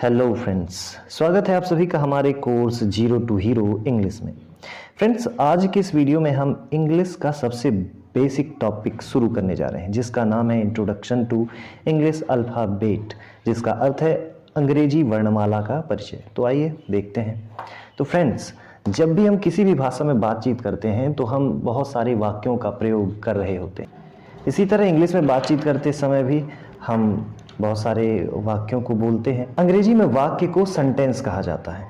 Hello friends, स्वागत है आप सभी का हमारे course zero to hero English में। फ्रेंड्स, आज के इस वीडियो में हम इंग्लिश का सबसे बेसिक टॉपिक शुरू करने जा रहे हैं जिसका नाम है इंट्रोडक्शन टू इंग्लिश अल्फ़ाबेट, जिसका अर्थ है अंग्रेजी वर्णमाला का परिचय। तो आइए देखते हैं। तो फ्रेंड्स, जब भी हम किसी भी भाषा में बातचीत करते हैं तो हम बहुत सारे वाक्यों का प्रयोग कर रहे होते हैं। इसी तरह इंग्लिश में बातचीत करते समय भी हम बहुत सारे वाक्यों को बोलते हैं। अंग्रेजी में वाक्य को सेंटेंस कहा जाता है,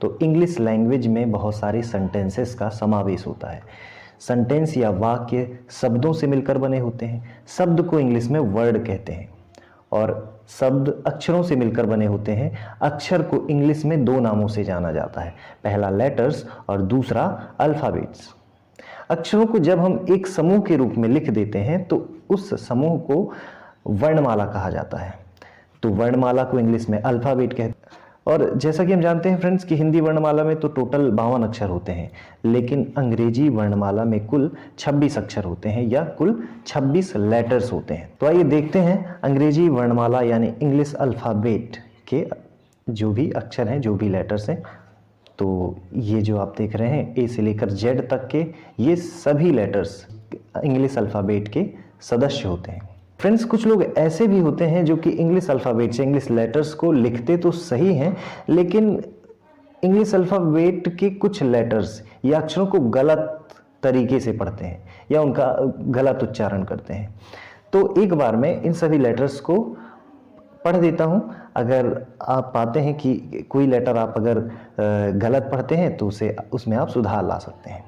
तो इंग्लिश लैंग्वेज में बहुत सारे सेंटेंसेस का समावेश होता है। सेंटेंस या वाक्य शब्दों से मिलकर बने होते हैं। शब्द को इंग्लिश में वर्ड कहते हैं और शब्द अक्षरों से मिलकर बने होते हैं। अक्षर को इंग्लिश में दो नामों से जाना जाता है, पहला लेटर्स और दूसरा अल्फ़ाबेट्स। अक्षरों को जब हम एक समूह के रूप में लिख देते हैं तो उस समूह को वर्णमाला कहा जाता है। तो वर्णमाला को इंग्लिश में अल्फ़ाबेट कहते हैं। और जैसा कि हम जानते हैं फ्रेंड्स कि हिंदी वर्णमाला में तो टोटल 52 अक्षर होते हैं, लेकिन अंग्रेजी वर्णमाला में कुल 26 अक्षर होते हैं या कुल 26 लेटर्स होते हैं। तो आइए देखते हैं अंग्रेजी वर्णमाला यानी इंग्लिश अल्फ़ाबेट के जो भी अक्षर हैं, जो भी लेटर्स हैं। तो ये जो आप देख रहे हैं ए से लेकर जेड तक के ये सभी लेटर्स इंग्लिश अल्फ़ाबेट के सदस्य होते हैं। फ्रेंड्स, कुछ लोग ऐसे भी होते हैं जो कि इंग्लिश अल्फ़ाबेट से इंग्लिश लेटर्स को लिखते तो सही हैं, लेकिन इंग्लिश अल्फ़ाबेट के कुछ लेटर्स या अक्षरों को गलत तरीके से पढ़ते हैं या उनका गलत उच्चारण करते हैं। तो एक बार मैं इन सभी लेटर्स को पढ़ देता हूं। अगर आप पाते हैं कि कोई लेटर आप अगर गलत पढ़ते हैं तो उसमें आप सुधार ला सकते हैं।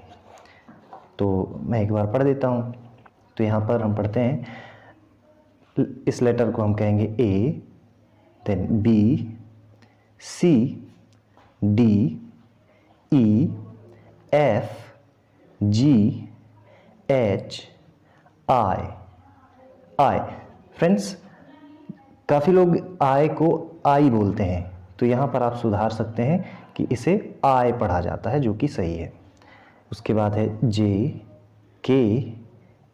तो मैं एक बार पढ़ देता हूं। तो यहाँ पर हम पढ़ते हैं, इस लेटर को हम कहेंगे ए, देन बी, सी, डी, ई, एफ, जी, एच, आई। फ्रेंड्स, काफ़ी लोग आई को आई बोलते हैं, तो यहाँ पर आप सुधार सकते हैं कि इसे आई पढ़ा जाता है, जो कि सही है। उसके बाद है J, K,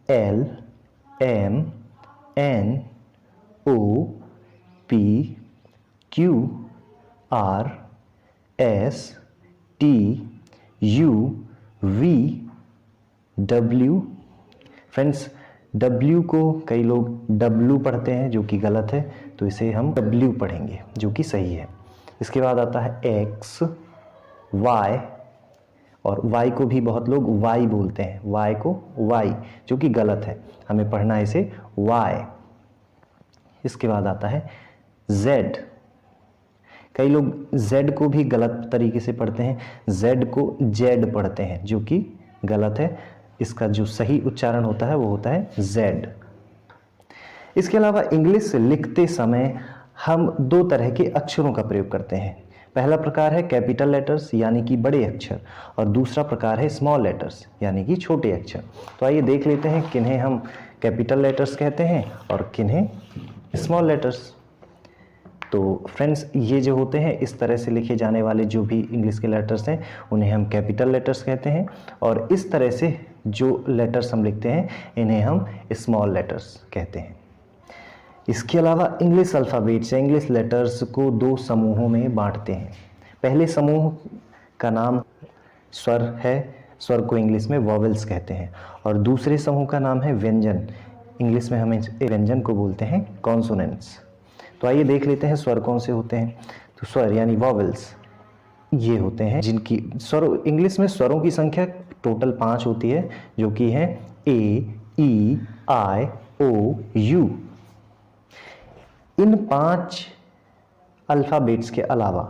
L, M, N, O, P, Q, R, S, T, U, V, W. Friends, W को कई लोग डब्ल्यू पढ़ते हैं, जो कि गलत है, तो इसे हम डब्ल्यू पढ़ेंगे, जो कि सही है। इसके बाद आता है एक्स, वाई, और वाई को भी बहुत लोग वाई बोलते हैं, वाई को वाई, जो कि गलत है, हमें पढ़ना है इसे वाई। इसके बाद आता है जेड। कई लोग जेड को भी गलत तरीके से पढ़ते हैं, जेड को जेड पढ़ते हैं, जो कि गलत है। इसका जो सही उच्चारण होता है वो होता है जेड। इसके अलावा इंग्लिश लिखते समय हम दो तरह के अक्षरों का प्रयोग करते हैं। पहला प्रकार है कैपिटल लेटर्स यानी कि बड़े अक्षर, और दूसरा प्रकार है स्मॉल लेटर्स यानी कि छोटे अक्षर। तो आइए देख लेते हैं किन्हें हम कैपिटल लेटर्स कहते हैं और किन्हें स्मॉल लेटर्स। तो फ्रेंड्स, ये जो होते हैं इस तरह से लिखे जाने वाले जो भी इंग्लिश के लेटर्स हैं उन्हें हम कैपिटल लेटर्स कहते हैं, और इस तरह से जो लेटर्स हम लिखते हैं इन्हें हम स्मॉल लेटर्स कहते हैं। इसके अलावा इंग्लिश अल्फ़ाबेट से इंग्लिश लेटर्स को दो समूहों में बांटते हैं। पहले समूह का नाम स्वर है, स्वर को इंग्लिश में वॉवेल्स कहते हैं, और दूसरे समूह का नाम है व्यंजन। इंग्लिश में हम व्यंजन को बोलते हैं कॉन्सोनेंट्स। तो आइए देख लेते हैं स्वर कौन से होते हैं। तो स्वर यानी वॉवेल्स ये होते हैं जिनकी स्वर इंग्लिश में स्वरों की संख्या टोटल 5 होती है, जो कि है ए, ई, आई, ओ, यू। इन 5 अल्फ़ाबेट्स के अलावा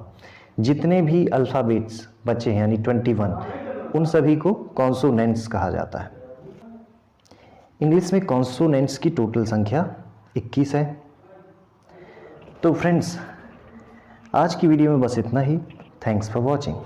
जितने भी अल्फ़ाबेट्स बचे हैं यानी 21, उन सभी को कॉन्सोनेंट्स कहा जाता है। इंग्लिश में कॉन्सोनेंट्स की टोटल संख्या 21 है। तो फ्रेंड्स, आज की वीडियो में बस इतना ही। Thanks for watching.